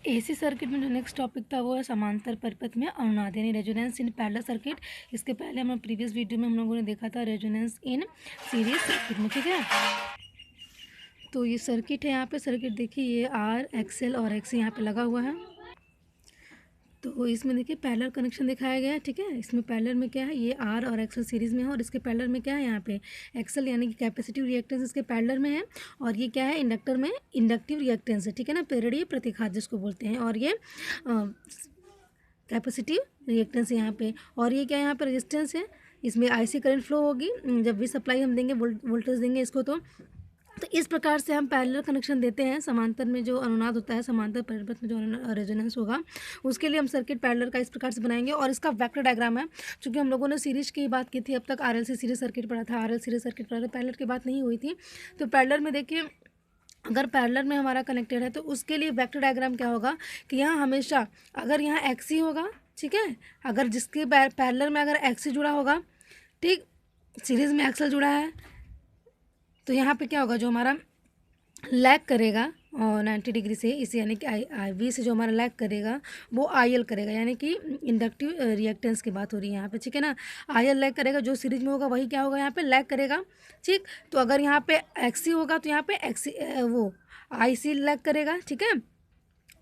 AC circuit में जो next topic था वो है समांतर परिपथ में अनुनाद यानी रेजोनेंस इन पैरेलल सर्किट। इसके पहले हम प्रीवियस वीडियो में हम लोगों ने देखा था रेजोनेंस इन सीरीज सर्किट में, ठीक है। तो ये सर्किट है, यहाँ पे सर्किट देखिए ये आर एक्सएल और एक्सी यहाँ पे लगा हुआ है। तो इसमें देखिए पैरेलल कनेक्शन दिखाया गया है, ठीक है। इसमें पैरेलल में क्या है, ये आर और एक्सएल सीरीज़ में है और इसके पैरेलल में क्या है, यहाँ पे एक्सएल यानी कि कैपेसिटिव रिएक्टेंस इसके पैरेलल में है और ये क्या है, इंडक्टर में इंडक्टिव रिएक्टेंस है, ठीक है ना, पेरिडी प्रतिघात जिसको बोलते हैं। और ये कैपेसिटिव रिएक्टेंस है यहाँ पे, और ये क्या है, यहाँ पे रेजिस्टेंस है। इसमें आईसी करंट फ्लो होगी जब भी सप्लाई हम देंगे, वोल्टेज देंगे इसको। तो इस प्रकार से हम पैरेलल कनेक्शन देते हैं। समांतर में जो अनुनाद होता है, समांतर परिपथ में जो रेजोनेंस होगा, उसके लिए हम सर्किट पैरेलल का इस प्रकार से बनाएंगे। और इसका वेक्टर डायग्राम है, क्योंकि हम लोगों ने सीरीज की बात की थी, अब तक आरएलसी सीरीज सर्किट पढ़ा था, आरएल सीरीज सर्किट पढ़ा था, पैरेलल की बात नहीं हुई थी। तो पैरेलल में देखिए, अगर पैरेलल में हमारा कनेक्टेड है तो उसके लिए वेक्टर डायग्राम क्या होगा कि यहाँ हमेशा अगर यहाँ एक्सी होगा, ठीक है, अगर जिसके पैरेलल में अगर एक्सी जुड़ा होगा, ठीक, सीरीज़ में एक्सल जुड़ा है, तो यहाँ पे क्या होगा, जो हमारा लैग करेगा और 90 डिग्री से, इसे यानी कि आई वी से जो हमारा लैग करेगा वो आई एल करेगा, यानी कि इंडक्टिव रिएक्टेंस की बात हो रही है यहाँ पे, ठीक है ना। आई एल लैग करेगा, जो सीरीज में होगा वही क्या होगा, यहाँ पे लैग करेगा, ठीक। तो अगर यहाँ पे एक्सी होगा तो यहाँ पे एक्सी वो आई सी लैग करेगा, ठीक है।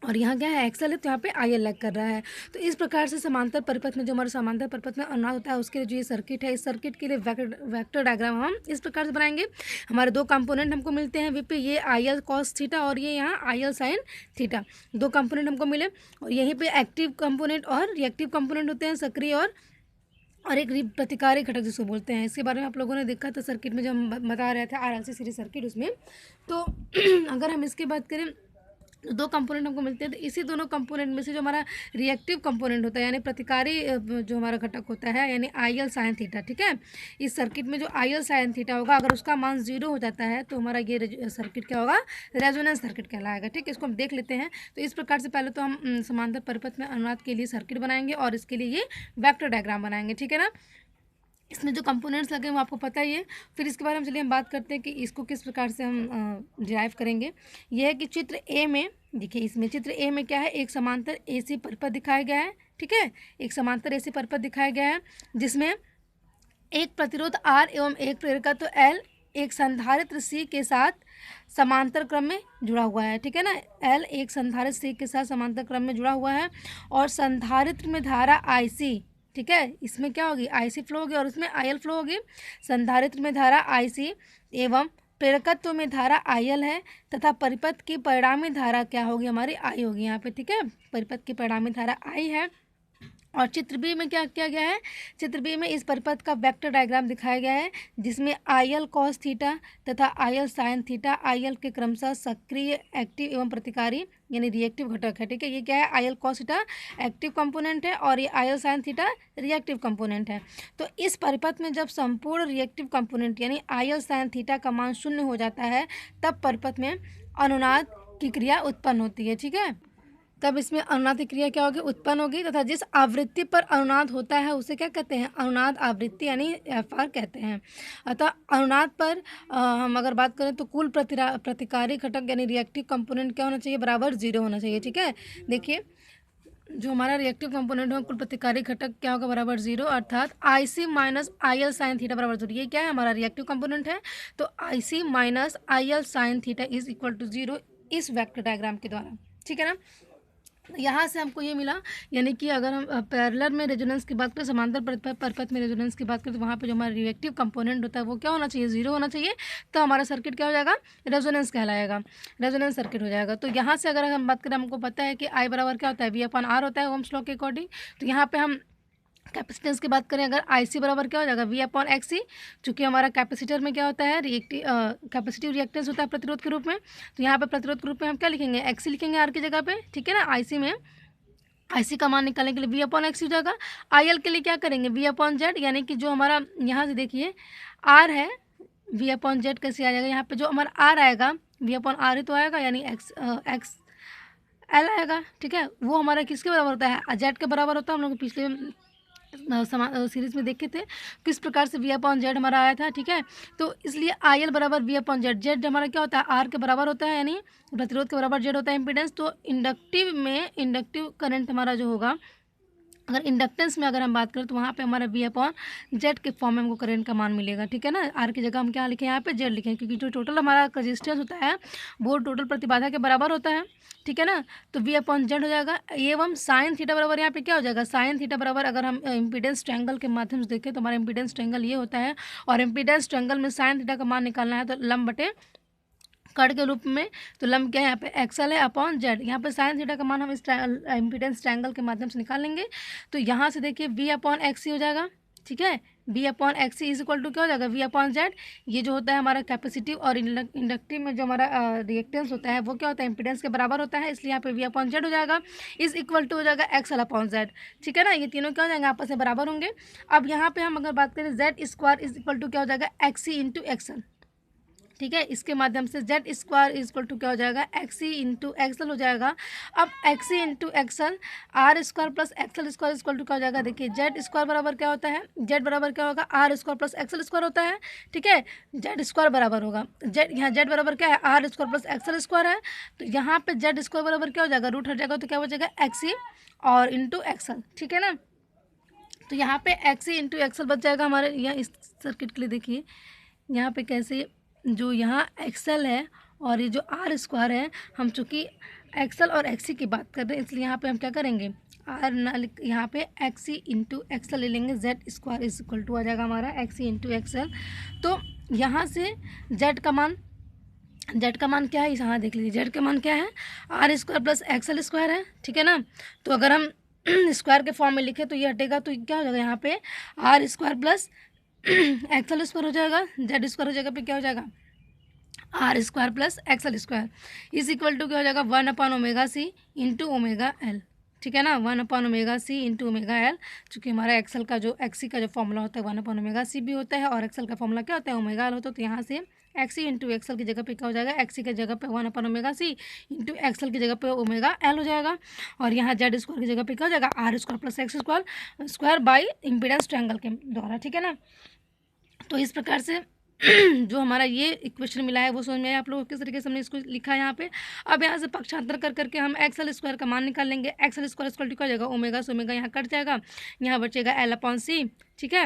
और यहाँ क्या है, एक्सल है, तो यहाँ पे आई एल लैग कर रहा है। तो इस प्रकार से समांतर परिपथ में, जो हमारा समांतर परिपथ में अनुनाद होता है, उसके लिए जो ये सर्किट है, इस सर्किट के लिए वेक्टर डायग्राम हम इस प्रकार से बनाएंगे। हमारे दो कंपोनेंट हमको मिलते हैं विपे, ये आई एल कॉस थीटा और ये यहाँ आई एल साइन थीटा, दो कंपोनेंट हमको मिले। और यहीं पर एक्टिव कंपोनेंट और रिएक्टिव कंपोनेंट होते हैं, सक्रिय और एक प्रतिकारी घटक जिसको बोलते हैं। इसके बारे में आप लोगों ने देखा था सर्किट में, जब हम बता रहे थे आरएलसी सीरीज सर्किट उसमें। तो अगर हम इसकी बात करें, दो कंपोनेंट हमको मिलते हैं, तो इसी दोनों कंपोनेंट में से जो हमारा रिएक्टिव कंपोनेंट होता है, यानी प्रतिकारी जो हमारा घटक होता है, यानी आई एल साइन थीटा, ठीक है। इस सर्किट में जो आई एल साइन थीटा होगा, अगर उसका मान 0 हो जाता है तो हमारा ये सर्किट क्या होगा, रेजोनेंस सर्किट कहलाएगा, ठीक है। इसको हम देख लेते हैं। तो इस प्रकार से पहले तो हम समांतर परिपथ में अनुनाद के लिए सर्किट बनाएंगे और इसके लिए ये वेक्टर डायग्राम बनाएंगे, ठीक है ना। इसमें जो कंपोनेंट्स लगे हैं वो आपको पता ही है। फिर इसके बारे में चलिए हम बात करते हैं कि इसको किस प्रकार से हम डिराइव करेंगे। यह है कि चित्र ए में देखिए, इसमें चित्र ए में क्या है, एक समांतर एसी परिपथ दिखाया गया है, ठीक है। एक समांतर एसी परिपथ दिखाया गया है जिसमें एक प्रतिरोध आर एवं एक प्रेरकत्व एल एक संधारित्र सी के साथ समांतर क्रम में जुड़ा हुआ है, ठीक है ना। एल एक संधारित्र सी के साथ समांतर क्रम में जुड़ा हुआ है और संधारित्र में धारा आई सी, ठीक है, इसमें क्या होगी, आईसी फ्लो होगी और उसमें आईएल फ्लो होगी। संधारित्र में धारा आईसी एवं प्रेरकत्व में धारा आईएल है तथा परिपथ की परिणामी धारा क्या होगी, हमारी आई होगी यहाँ पे, ठीक है। परिपथ की परिणामी धारा आई है। और चित्र बी में क्या किया गया है, चित्र बी में इस परिपथ का वेक्टर डायग्राम दिखाया गया है जिसमें आई एल कॉस थीटा तथा आई L sine theta, I L के क्रमशः सक्रिय, एक्टिव एवं प्रतिकारी यानी रिएक्टिव घटक है, ठीक है। ये क्या है, I L cos theta active component है और ये आई L sine theta reactive component है। तो इस परिपथ में जब संपूर्ण रिएक्टिव कंपोनेंट यानी आई एल साइन थीटा का मान 0 हो जाता है, तब परिपथ में अनुनाद की क्रिया उत्पन्न होती है, ठीक है। तब इसमें अनुनाद की क्रिया क्या होगी, उत्पन्न होगी तथा जिस आवृत्ति पर अनुनाद होता है उसे क्या कहते हैं, अनुनाद आवृत्ति यानी एफ आर कहते हैं। अतः अनुनाद पर हम अगर बात करें तो कुल प्रतिकारी घटक यानी रिएक्टिव कंपोनेंट क्या होना चाहिए, बराबर 0 होना चाहिए, ठीक है। देखिए, जो हमारा रिएक्टिव कंपोनेंट है कुल प्रतिकारी घटक क्या होगा, बराबर 0, अर्थात I C minus I L sine theta बराबर 0। ये क्या है, हमारा रिएक्टिव कंपोनेंट है। तो I C minus I L sine theta is equal to 0 इस वेक्टर डायग्राम के द्वारा, ठीक है ना। यहाँ से हमको ये मिला, यानी कि अगर हम पैरेलल में रेजोनेंस की बात करें, समांतर परिपथ में रेजोनेंस की बात करें, तो वहाँ पे जो हमारा रिएक्टिव कंपोनेंट होता है वो क्या होना चाहिए, 0 होना चाहिए। तो हमारा सर्किट क्या हो जाएगा, रेजोनेंस कहलाएगा, रेजोनेंस सर्किट हो जाएगा। तो यहाँ से अगर हम बात करें, हमको पता है कि आई बराबर क्या होता है, वी अपॉन आर होता है ओम्स लॉ के अकॉर्डिंग। तो यहाँ पर हम कैपेसिटेंस की बात करें, अगर आई सी बराबर क्या हो जाएगा, वी अपॉन एक्स सी, चूँकि हमारा कैपेसिटर में क्या होता है, रिएक्टिव कैपेसिटिव रिएक्टेंस होता है प्रतिरोध के रूप में। तो यहाँ पे प्रतिरोध के रूप में हम क्या लिखेंगे, एक्स सी लिखेंगे आर की जगह पे, ठीक है ना। आई सी में आई सी का मान निकालने के लिए वी अपॉन एक्स हो जाएगा। आई एल के लिए क्या करेंगे, वी अपॉन जेड, यानी कि जो हमारा यहाँ से देखिए आर है, वी अपॉन जेड कैसे आ जाएगा, यहाँ पे जो हमारा आर आएगा वी अपॉन आर ही तो आएगा, यानी एक्स एल आएगा, ठीक है। वो हमारा किसके बराबर होता है, जेड के बराबर होता है। हम लोग पिछले सीरीज में देखे थे किस प्रकार से वी अपॉन जेड हमारा आया था, ठीक है। तो इसलिए आई एल बराबर वी अपॉन जेड, जेड हमारा क्या होता है आर के बराबर होता है, यानी प्रतिरोध के बराबर जेड होता है इम्पीडेंस। तो इंडक्टिव में इंडक्टिव करंट हमारा जो होगा, अगर इंडक्टेंस में अगर हम बात करें तो वहाँ पे हमारा वी अपॉन जेड के फॉर्म में हमको करंट का मान मिलेगा, ठीक है ना। आर की जगह हम क्या लिखें यहाँ पे जेड लिखें, क्योंकि जो टोटल हमारा रेजिस्टेंस होता है वो टोटल प्रतिबाधा के बराबर होता है, ठीक है ना। तो वी अपॉन जेड हो जाएगा एवं साइन थीटा बराबर यहाँ पे क्या हो जाएगा, साइन थीटा बराबर अगर हम इम्पीडेंस ट्रायंगल के माध्यम से देखें तो हमारा इम्पीडेंस ट्रायंगल ये होता है, और इम्पीडेंस ट्रायंगल में साइन थीटा का मान निकालना है तो लंब बटे कड़ के रूप में, तो लंब क्या है यहाँ पे एक्सएल है अपॉन जेड। यहाँ पे साइन थीटा का मान हम इस इम्पीडेंस ट्रायंगल के माध्यम से निकाल लेंगे। तो यहाँ से देखिए वी अपॉन एक्स हो जाएगा, ठीक है। V upon X is equal to क्या हो जाएगा, वी अपॉन जेड। ये जो होता है हमारा कैपेसिटिव और इंडक्टिव में जो हमारा रिएक्टेंस होता है वो क्या होता है इम्पीडेंस के बराबर होता है, इसलिए यहाँ पे वी अपॉन जेड हो जाएगा इज इक्वल टू हो जाएगा एक्सएल अपॉन जेड, ठीक है ना। ये तीनों क्या हो जाएंगे आपस में बराबर होंगे। अब यहाँ पे हम अगर बात करें Z square is equal to क्या हो जाएगा एक्सी इंटू एक्सएल, ठीक है। इसके माध्यम से Z square is equal to क्या हो जाएगा एक्सी इंटू एक्सएल हो जाएगा। अब XC into XL R square plus XL square equal to क्या हो जाएगा, देखिए जेड स्क्वायर बराबर क्या होता है, जेड बराबर क्या होगा R square plus XL square होता है, ठीक है। जेड स्क्वायर बराबर होगा जेड, यहाँ जेड बराबर क्या है R square plus XL square है, तो यहाँ पे जेड स्क्वायर बराबर क्या हो जाएगा रूट हट जाएगा तो क्या हो जाएगा एक्सी और इंटू एक्सएल, ठीक है ना। तो यहाँ पे एक्सी इंटू एक्सएल बच जाएगा हमारे यहाँ इस सर्किट के लिए। देखिए यहाँ पे कैसे जो यहाँ एक्सएल है और ये जो आर स्क्वायर है, हम चूँकि एक्सएल और एक्सी की बात कर रहे हैं इसलिए यहाँ पे हम क्या करेंगे आर ना लिख, यहाँ पे एक्सी इंटू एक्सएल ले लेंगे, Z square is equal to आ जाएगा हमारा एक्सी इंटू एक्सएल। तो यहाँ से जेड का मान क्या है, यहाँ देख लीजिए जेड का मान क्या है R square plus XL square है, ठीक है ना। तो अगर हम स्क्वायर के फॉर्म में लिखे तो ये हटेगा तो क्या हो जाएगा यहाँ पे R square plus XL square हो जाएगा, जेड स्क्वायर हो जाएगा पे क्या हो जाएगा R square plus XL square is equal to क्या हो जाएगा 1/ओमेगा सी इंटू ओमेगा एल, ठीक है ना। 1/ओमेगा सी इंटू ओमेगा एल, चूँकि हमारा एक्सएल का जो एक्सी का जो फॉर्मूला होता है 1/ओमेगा सी भी होता है और एक्सएल का फॉर्मूला क्या होता है ओमेगा एल होता है। तो यहाँ से एक्सी इंटू एक्सएल की जगह पे क्या हो जाएगा एक्सी की जगह पे 1/ओमेगा सी इंटू एक्सएल की जगह पे ओमेगा एल हो जाएगा, और यहाँ जेड स्क्वायर की जगह पे क्या हो जाएगा R square plus X square by impedance triangle के द्वारा, ठीक है ना। तो इस प्रकार से जो हमारा ये इक्वेशन मिला है वो समझ में आया आप लोगों को किस तरीके से हमने इसको लिखा है यहाँ पे। अब यहाँ से पक्षांतर कर करके हम एक्सएल स्क्वायर का मान निकाल लेंगे, एक्सएल स्क्वायर इक्वल टू क्या हो जाएगा ओमेगा से ओमेगा यहाँ कट जाएगा, यहाँ बचेगा एल अपॉन सी, ठीक है।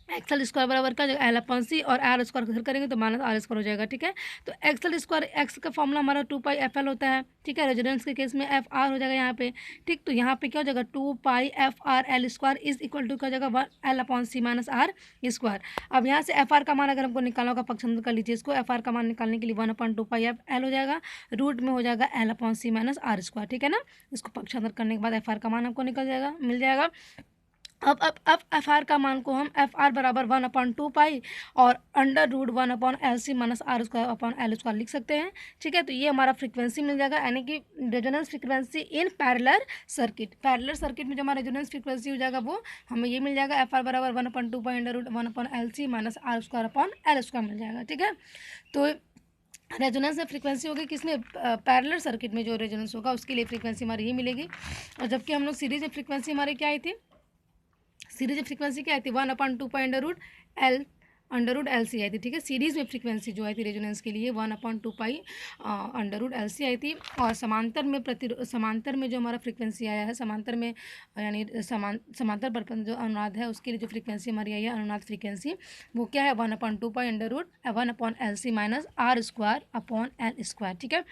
एक्सएल स्क्वायर बराबर क्या हो जाएगा एल अपॉन सी और आर स्क्वायर घर करेंगे तो माइनस आर स्क्वायर हो जाएगा, ठीक है। तो एक्सएल स्क्वायर एक्स का फॉर्मूला हमारा 2πfl होता है, ठीक है। रेजोनेंस के केस में एफ आर हो जाएगा यहाँ पे, ठीक। तो यहाँ पे क्या हो जाएगा 2πfr square is equal to क्या हो जाएगा L upon C minus R square. अब यहाँ से एफ आर का मान अगर हमको निकालना होगा पक्षांतर कर लीजिए इसको, एफ आर का मान निकालने के लिए 1/2πfl हो जाएगा, रूट में हो जाएगा L upon C minus R square, ठीक है ना। इसको पक्षांतर करने के बाद एफ आर का मान हमको निकल जाएगा मिल जाएगा। अब एफ आर का मान को हम एफ आर बराबर 1/2π और under root 1/LC minus R square upon L square लिख सकते हैं, ठीक है। तो ये हमारा फ्रीक्वेंसी मिल जाएगा, यानी कि resonance frequency in parallel circuit. Parallel circuit में जो हमारा रेजोनेंस फ्रीक्वेंसी हो जाएगा वो हमें ये मिल जाएगा एफ आर बराबर 1/2π under root 1/LC minus R square upon L square मिल जाएगा, ठीक है। तो रेजोनेंस में फ्रीक्वेंसी होगी किसमें पैरेलल सर्किट में जो रेजोनेंस होगा उसके लिए फ्रीक्वेंसी हमारी ये मिलेगी। और जबकि हम लोग सीरीज में फ्रीक्वेंसी हमारी क्या आई थी, सीरीज में फ्रीक्वेंसी क्या आई थी 1/2π अंडर रूट एल सी आई थी, ठीक है। सीरीज में फ्रीक्वेंसी जो आई थी रेजोनेंस के लिए 1/2π अंडर रूट एल सी आई थी। और समांतर में जो हमारा फ्रीक्वेंसी आया है समांतर में यानी समांतर पर जो अनुनाद है उसके लिए जो फ्रीक्वेंसी हमारी आई है अनुनाद फ्रीक्वेंसी वो क्या है 1/2π under root 1/LC minus R square upon L square, ठीक है।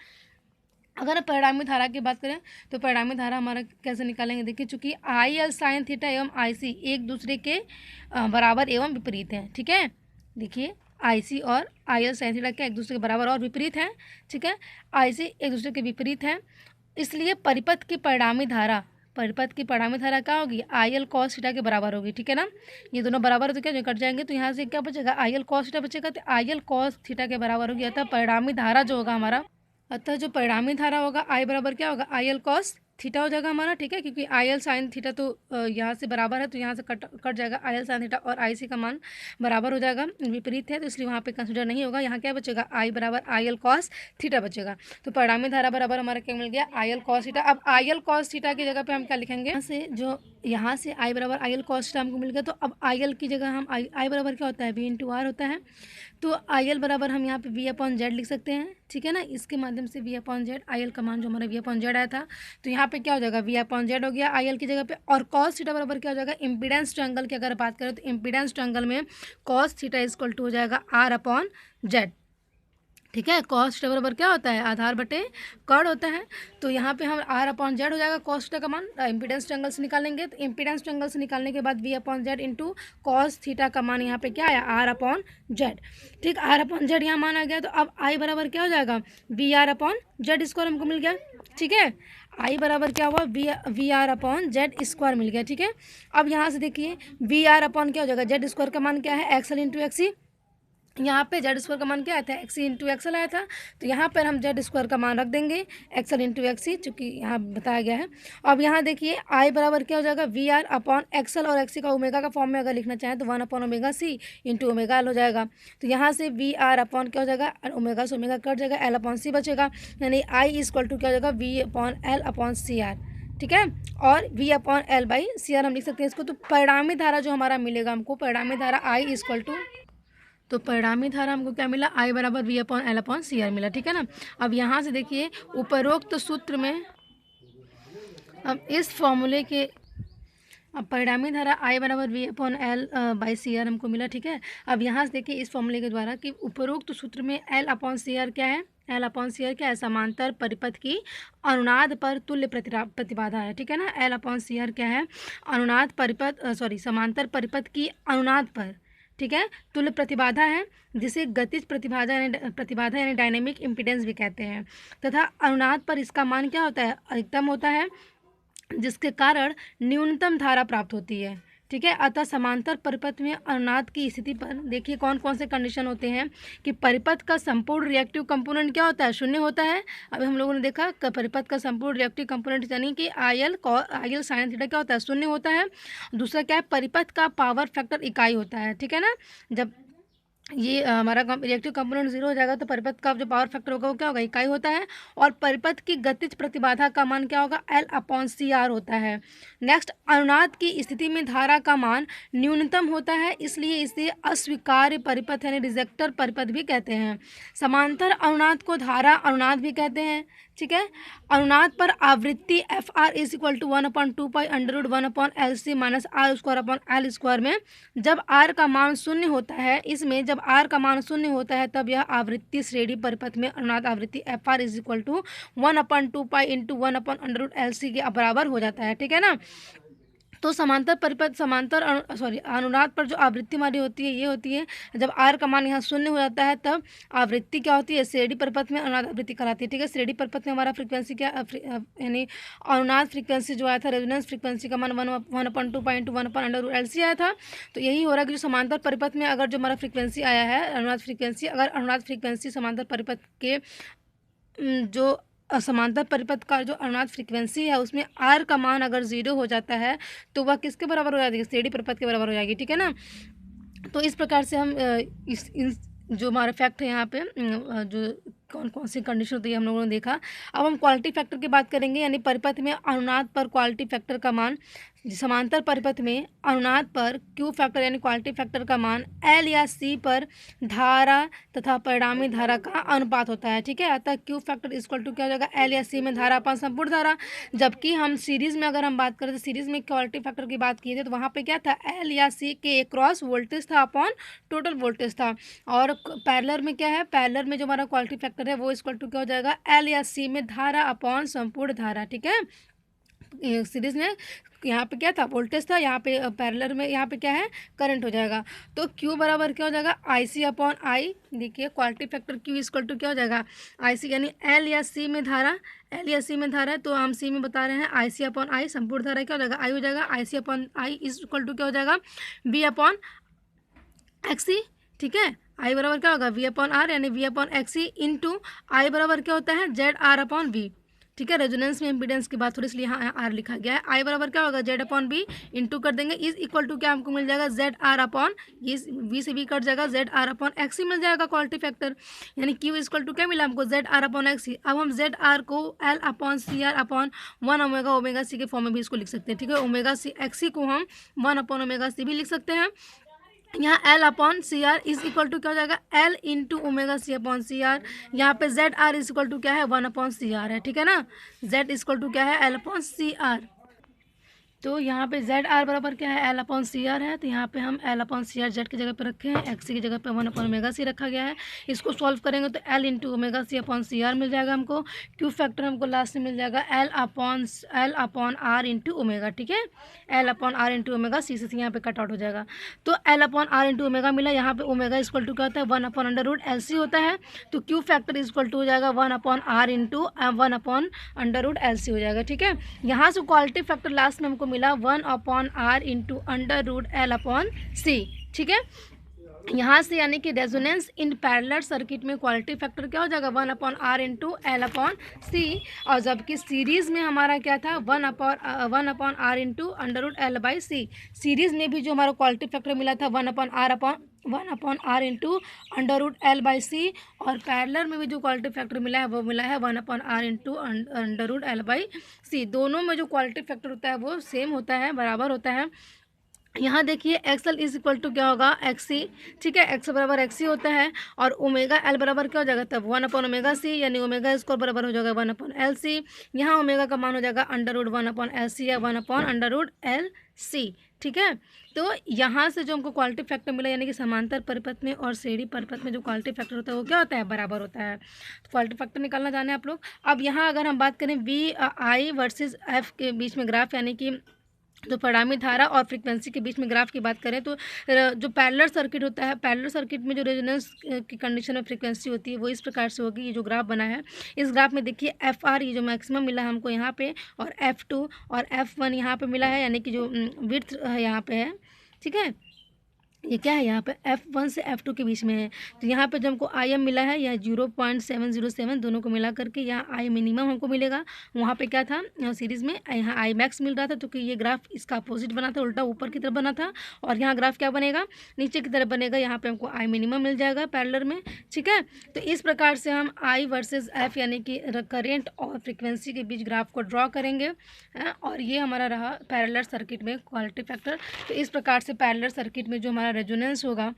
अगर परिणामी धारा की बात करें तो परिणामी धारा हमारा कैसे निकालेंगे, देखिए चूँकि आई एल साइन थीटा एवं आई सी एक दूसरे के बराबर एवं विपरीत हैं, ठीक है। देखिए आई सी और आई एल साइन थीटा क्या एक दूसरे के बराबर और विपरीत हैं, ठीक है। आई सी एक दूसरे के विपरीत हैं, इसलिए परिपथ की परिणामी धारा क्या होगी आई एल कॉस थीटा के बराबर होगी, ठीक है ना। ये दोनों बराबर तो क्या जो कट जाएंगे तो यहाँ से क्या बचेगा आई एल कॉस थीटा बचेगा, तो आई एल कॉस थीटा के बराबर होगी। अतः परिणामी धारा जो होगा हमारा जो परिणामी धारा होगा आई बराबर क्या होगा आई एल कॉस थीटा हो जाएगा हमारा, ठीक है। क्योंकि आई एल साइन थीटा तो यहाँ से बराबर है तो यहाँ से कट जाएगा आई एल साइन थीटा और आई सी का मान बराबर हो जाएगा, विपरीत है तो इसलिए वहाँ पे कंसिडर नहीं होगा। यहाँ क्या बचेगा आई बराबर आई एल कॉस थीटा बचेगा। तो परिणामी धारा बराबर हमारा क्या मिल गया आई एल कॉस थीटा। अब आई एल कॉस थीटा की जगह पे हम क्या लिखेंगे, यहाँ से जो यहाँ से आई बराबर आई एल कॉस थीटा हमको मिल गया। तो अब आई एल की जगह हम आई बराबर क्या होता है, वी इंटू आर होता है। तो आई एल बराबर हम यहाँ पे वी अपॉन जेड लिख सकते हैं, ठीक है ना। इसके माध्यम से V upon Z, I L का मान जो हमारा वी अपॉन जेड आया था, तो यहाँ पे क्या हो जाएगा, वी अपॉन जेड हो गया आई एल की जगह पे। और कॉस थीटा बराबर क्या हो जाएगा, इम्पीडेंस ट्रायंगल की अगर बात करें तो इम्पीडेंस ट्रायंगल में कॉस थीटा इक्वल टू हो जाएगा आर अपॉन जेड, ठीक है। कॉस थीटा बराबर क्या होता है, आधार बटे कर्ण होता है। तो यहाँ पे हम आर अपॉन जेड हो जाएगा कॉस थीटा का मान, इम्पीडेंस ट्रायंगल से निकालेंगे। तो इम्पीडेंस ट्रायंगल से निकालने के बाद V upon Z into cos theta का मान यहाँ पे क्या आया, आर अपॉन जेड, ठीक। आर अपॉन जेड यहाँ मान आ गया। तो अब आई बराबर क्या हो जाएगा, V R upon Z square हमको मिल गया, ठीक है। आई बराबर क्या हुआ, V R upon Z square मिल गया, ठीक है। अब यहाँ से देखिए वी आर अपॉन क्या हो जाएगा, जेड स्क्वायर का मान क्या है, एक्सएल इंटू एक्सी। यहाँ पे जेड स्क्वायर का मान क्या आया था, एक्सी इंटू एक्सएल आया था। तो यहाँ पर हम जेड स्क्वायर का मान रख देंगे एक्सएल इंटू एक्सी, चूँकि यहाँ बताया गया है। अब यहाँ देखिए आई बराबर क्या हो जाएगा, वी आर अपॉन एक्सएल और एक्सी का ओमेगा का फॉर्म में अगर लिखना चाहें तो 1 upon omega C into omega L हो जाएगा। तो यहाँ से वी आर अपॉन क्या हो जाएगा, ओमेगा से ओमेगा कट जाएगा, एल अपॉन सी बचेगा, यानी आई इक्वल टू क्या हो जाएगा, V upon L upon C R, ठीक है। और V upon L by C R हम लिख सकते हैं इसको। तो परिणामी धारा जो हमारा मिलेगा हमको, परिणामी धारा आई इक्वल टू, तो परिणामी धारा हमको क्या मिला, आई बराबर V upon L upon C R मिला, ठीक है ना। अब यहाँ से देखिए उपरोक्त सूत्र में, अब इस फॉर्मूले के, अब परिणामी धारा आई बराबर V upon L by C R हमको मिला, ठीक है। अब यहाँ से देखिए इस फॉर्मूले के द्वारा कि उपरोक्त सूत्र में एल अपॉन सी आर क्या है, एल अपॉन सी आर क्या है, समांतर परिपथ की अनुनाद पर तुल्य प्रतिबाधा है, ठीक है ना। एल अपॉन सी आर क्या है, अनुनाद परिपथ समांतर परिपथ की अनुनाद पर, ठीक है, तुल्य प्रतिबाधा है, जिसे गतिज प्रतिबाधा यानी डायनेमिक इम्पीडेंस भी कहते हैं। तथा अनुनाद पर इसका मान क्या होता है, अधिकतम होता है, जिसके कारण न्यूनतम धारा प्राप्त होती है, ठीक है। अतः समांतर परिपथ में अनुनाद की स्थिति पर देखिए कौन कौन से कंडीशन होते हैं कि परिपथ का संपूर्ण रिएक्टिव कंपोनेंट क्या होता है, शून्य होता है। अब हम लोगों ने देखा कि परिपथ का संपूर्ण रिएक्टिव कंपोनेंट यानी कि आई एल साइन थीटा क्या होता है, शून्य होता है। दूसरा क्या है, परिपथ का पावर फैक्टर इकाई होता है, ठीक है ना। जब ये हमारा रिएक्टिव कंपोनेंट 0 हो जाएगा तो परिपथ का जो पावर फैक्टर होगा वो क्या होगा, इकाई होता है। और परिपथ की गतिज प्रतिबाधा का मान क्या होगा, एल अपॉन सी आर होता है। नेक्स्ट, अनुनाद की स्थिति में धारा का मान न्यूनतम होता है, इसलिए इसे अस्वीकार्य परिपथ यानी रिजेक्टर परिपथ भी कहते हैं। समांतर अनुनाद को धारा अनुनाद भी कहते हैं, ठीक है। अनुनाद पर आवृत्ति F R is equal to 1/2 pi under 1/LC minus R square upon L square में जब आर का मान शून्य होता है, इसमें जब आर का मान शून्य होता है तब यह आवृत्ति श्रेणी परिपथ में अनुनाद आवृत्ति F R is equal to 1/2 pi into 1/LC के बराबर हो जाता है, ठीक है ना। तो समांतर परिपथ अनुनाद पर जो आवृत्ति हमारी होती है ये होती है जब आर का मान यहाँ शून्य हो जाता है तब आवृत्ति क्या होती है, श्रेणी परिपथ में अनुनाद आवृत्ति कहलाती है, ठीक है। श्रेणी परिपथ में हमारा फ्रीक्वेंसी क्या यानी अनुनाद फ्रीक्वेंसी जो आया था, रेजोनेंस फ्रीक्वेंसी का मान 1/2 पाई इंटू 1/LC आया था। तो यही हो रहा है कि जो समांतर परिपथ में अगर जो हमारा फ्रीक्वेंसी आया है अनुनाद फ्रीक्वेंसी, अगर अनुनाद फ्रीक्वेंसी समांतर परिपथ के जो समांतर परिपथ का जो अनुनाद फ्रीक्वेंसी है उसमें आर का मान अगर 0 हो जाता है तो वह किसके बराबर हो जाएगी, श्रेणी परिपथ के बराबर हो जाएगी, ठीक है ना। तो इस प्रकार से हम जो हमारा फैक्ट है यहाँ पे जो कौन कौन सी कंडीशन होती है हम लोगों ने देखा। अब हम क्वालिटी फैक्टर की बात करेंगे, यानी परिपथ में अनुनाद पर क्वालिटी फैक्टर का मान, समांतर परिपथ में अनुनाद पर क्यू फैक्टर यानी क्वालिटी फैक्टर का मान एल या सी पर धारा तथा परिणामी धारा का अनुपात होता है, ठीक है। अतः क्यू फैक्टर इक्वल टू क्या हो जाएगा, एल या सी में धारा अपन संपूर्ण धारा। जबकि हम सीरीज़ में अगर हम बात करें तो सीरीज़ में क्वालिटी फैक्टर की बात की थी तो वहाँ पे क्या था, एल या सी के क्रॉस वोल्टेज था अपॉन टोटल वोल्टेज था। और पैरेलल में क्या है, पैरेलल में जो हमारा क्वालिटी फैक्टर है वो इक्वल टू क्या हो जाएगा, एल या सी में धारा अपॉन संपूर्ण धारा, ठीक है। सीरीज में यहाँ पे क्या था, वोल्टेज था, यहाँ पे पैरेलल में यहाँ पे क्या है, करंट हो जाएगा। तो Q बराबर क्या हो जाएगा, आई सी अपॉन आई। देखिए quality factor Q equal to क्या हो जाएगा, आई सी, यानी एल या सी में धारा, एल या सी में धारा है तो हम सी में बता रहे हैं आई सी अपॉन आई, संपूर्ण धारा क्या हो जाएगा, आई हो जाएगा। I C upon I is equal to क्या हो जाएगा, वी अपॉन एक्सी, ठीक है। आई बराबर क्या होगा, वी अपॉन आर, यानी वी अपॉन एक्सी इंटू आई बराबर क्या होता है, जेड आर अपॉन वी, ठीक है। रेजोनेंस में इम्पीडेंस की बात हो रही इसलिए यहाँ आर लिखा गया है। आई बराबर क्या होगा, जेड अपॉन बी इंटू कर देंगे, इज इक्वल टू क्या हमको मिल जाएगा, जेड आर अपॉन, ये वी से बी कट जाएगा, जेड आर अपॉन एक्स ही मिल जाएगा क्वालिटी फैक्टर, यानी क्यू इक्वल टू क्या मिला हमको, जेड आर अपॉन एक्स ही। अब हम जेड आर को L upon C R upon 1 omega omega C के फॉर्म में भी इसको लिख सकते हैं। ठीक है, ओमेगा सी एक्स ही को हम 1 अपॉन ओमेगा सी भी लिख सकते हैं। यहाँ L upon C R is equal to क्या हो जाएगा, L into omega C upon C R. यहाँ पे Z R is equal to क्या है, 1 अपॉन सी आर है। ठीक है ना, जेड इज इक्वल टू क्या है, एल अपॉन सी आर। तो यहाँ पे जेड आर बराबर क्या है, एल अपॉन सी आर है। तो यहाँ पे हम L upon C R Z की जगह पे रखे हैं, एक्स की जगह पे 1 अपॉन ओमेगा सी रखा गया है। इसको सॉल्व करेंगे तो L into omega C upon C R मिल जाएगा हमको। क्यू फैक्टर हमको लास्ट में मिल जाएगा L upon R into omega. ठीक है, L upon R into omega, C से यहाँ पे कट आउट हो जाएगा। तो L upon R into omega मिला। यहाँ पे ओमेगा इक्वल टू क्या होता है, 1 upon under root L C होता है। तो क्यू फैक्टर इक्वल टू हो जाएगा 1 upon R into 1 upon under root L C हो जाएगा। ठीक है, यहाँ से क्वालिटी फैक्टर लास्ट में हमको मिला 1 upon R into under root L upon C. ठीक है, यहाँ से यानी कि रेजोनेंस इन पैरेलल सर्किट में क्वालिटी फैक्टर क्या हो जाएगा, 1 upon R into L upon C. और जबकि सीरीज़ में हमारा क्या था, 1 upon R into under root L by C. Series में भी जो हमारा क्वालिटी फैक्टर मिला था 1 upon R into under root L by C. और पैरेलल में भी जो क्वालिटी फैक्टर मिला है वो मिला है 1 upon R into under root L by C. दोनों में जो क्वालिटी फैक्टर होता है वो सेम होता है, बराबर होता है। यहाँ देखिए एक्सएल इज इक्वल टू क्या होगा, एक्सी। ठीक है, एक्स बराबर एक्सी होता है। और ओमेगा एल बराबर क्या हो जाएगा तब, 1 अपॉन ओमेगा सी, यानी ओमेगा स्क्वायर बराबर हो जाएगा 1 अपॉन एल सी। यहाँ ओमेगा का मान हो जाएगा under root 1 upon L C या 1 upon under root L C. ठीक है, तो यहाँ से जो हमको क्वालिटी फैक्टर मिला, यानी कि समांतर परिपथ में और श्रेणी परिपथ में जो क्वालिटी फैक्टर होता है वो क्या होता है, बराबर होता है। तो क्वालिटी फैक्टर निकालना जाने आप लोग। अब यहाँ अगर हम बात करें वी आई वर्सेस एफ के बीच में ग्राफ, यानी कि जो परिणामी धारा और फ्रीक्वेंसी के बीच में ग्राफ की बात करें तो जो पैरेलल सर्किट होता है, पैरेलल सर्किट में जो रेजोनेंस की कंडीशन में फ्रीक्वेंसी होती है वो इस प्रकार से होगी। ये जो ग्राफ बना है, इस ग्राफ में देखिए एफ आर, ये जो मैक्सिमम मिला है हमको यहाँ पे, और F2 और F1 यहाँ पे मिला है, यानी कि जो विड्थ यहाँ पे है। ठीक है, ये क्या है, यहाँ पे F1 से F2 के बीच में है। तो यहाँ पे जो हमको आई एम मिला है, यह 0.707, दोनों को मिला करके यहाँ आई मिनिमम हमको मिलेगा। वहाँ पे क्या था सीरीज़ में, यहाँ आई मैक्स मिल रहा था, तो कि ये ग्राफ इसका अपोजिट बना था, उल्टा ऊपर की तरफ बना था। और यहाँ ग्राफ क्या बनेगा, नीचे की तरफ बनेगा। यहाँ पे हमको आई मिनिमम मिल जाएगा पैरेलल में। ठीक है, तो इस प्रकार से हम आई वर्सेज एफ, यानी कि करेंट और फ्रिक्वेंसी के बीच ग्राफ को ड्रॉ करेंगे। और ये हमारा रहा पैरेलल सर्किट में क्वालिटी फैक्टर। तो इस प्रकार से पैरेलल सर्किट में जो हमारा रेजोनेंस होगा,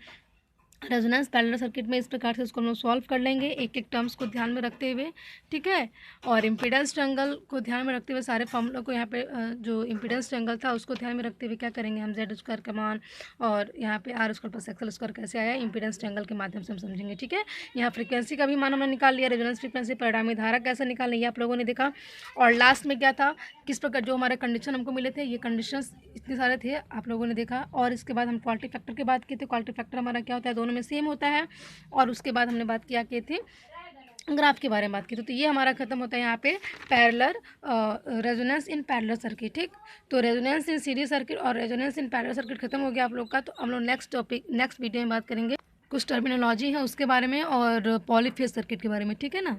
रेजोनेंस पैरेलल सर्किट में इस प्रकार से इसको हम लोग सॉल्व कर लेंगे, एक एक टर्म्स को ध्यान में रखते हुए। ठीक है, और इम्पीडेंस ट्रायंगल को ध्यान में रखते हुए सारे फॉर्मूला को यहाँ पे जो इम्पीडेंस ट्रायंगल था उसको ध्यान में रखते हुए क्या करेंगे हम, जेड स्क्वायर का मान और यहाँ पे R square plus XL square कैसे आया, इम्पीडेंस ट्रायंगल के माध्यम से हम समझेंगे। ठीक है, यहाँ फ्रीक्वेंसी का भी मान हमने निकाल लिया, रेजोनेंस फ्रीक्वेंसी, परिणामी धारा कैसे निकालना ये आप लोगों ने देखा। और लास्ट में क्या था, किस प्रकार जो हमारे कंडीशन हमको मिले थे, ये कंडीशंस इतने सारे थे आप लोगों ने देखा। और इसके बाद हम क्वालिटी फैक्टर की बात की थी। क्वालिटी फैक्टर हमारा क्या होता है, दोनों में सेम होता है। और उसके बाद हमने बात किया कि थी ग्राफ के बारे में बात की। तो ये हमारा खत्म होता है यहाँ पे parallel resonance in parallel circuit. ठीक, तो रेजोनेंस इन सीरीज सर्किट और रेजोनेंस इन पैरेलल सर्किट खत्म हो गया आप लोग का। तो हम लोग नेक्स्ट वीडियो में बात करेंगे कुछ टर्मिनोलॉजी है उसके बारे में और पॉलीफेज सर्किट के बारे में। ठीक है ना।